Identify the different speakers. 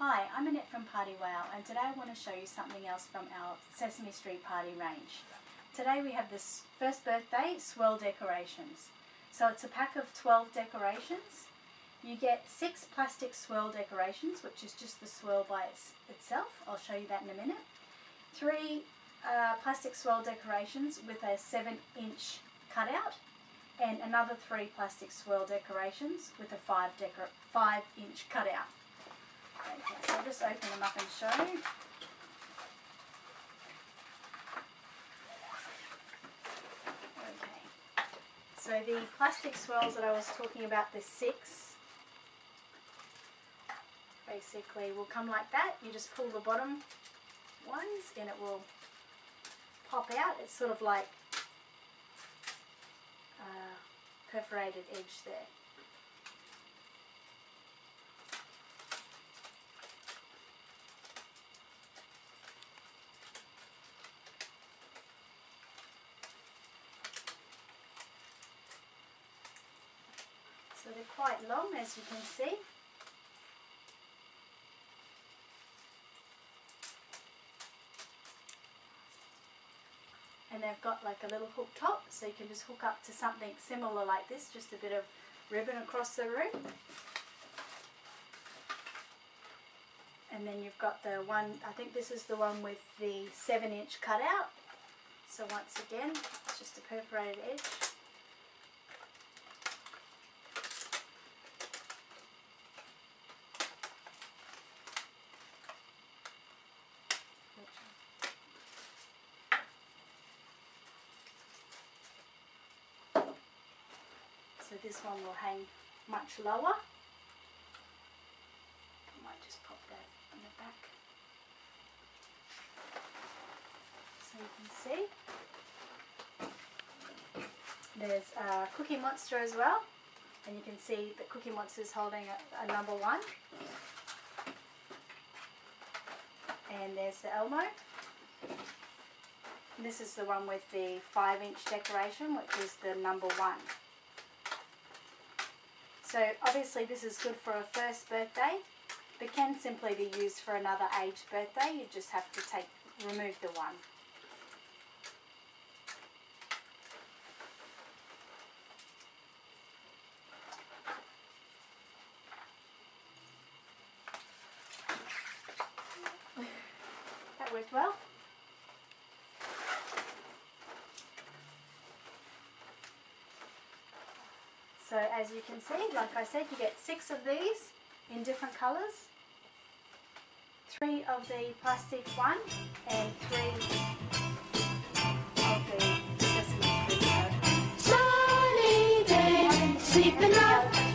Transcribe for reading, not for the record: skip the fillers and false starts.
Speaker 1: Hi, I'm Annette from PartyWow, and today I want to show you something else from our Sesame Street party range. Today we have this first birthday Swirl decorations. So it's a pack of 12 decorations. You get 6 plastic swirl decorations, which is just the swirl by itself. I'll show you that in a minute. 3 plastic swirl decorations with a 7-inch cutout, and another 3 plastic swirl decorations with a 5-inch cutout. Okay, so I'll just open them up and show you. Okay, so the plastic swirls that I was talking about, the 6, basically will come like that. You just pull the bottom ones and it will pop out. It's sort of like a perforated edge there. So they're quite long, as you can see. And they've got like a little hook top, so you can just hook up to something similar like this, just a bit of ribbon across the room. And then you've got the one, I think this is the one with the 7-inch cutout. So once again, it's just a perforated edge. So this one will hang much lower. I might just pop that on the back so you can see. There's a Cookie Monster as well, and you can see that Cookie Monster is holding a number 1. And there's the Elmo. And this is the one with the 5-inch decoration, which is the number 1. So obviously this is good for a first birthday, but can simply be used for another aged birthday. You just have to remove the 1. That worked well. So as you can see, like I said, you get 6 of these in different colours, 3 of the plastic one, and 3 of the Sesame Street. Sunny day, sleeping up.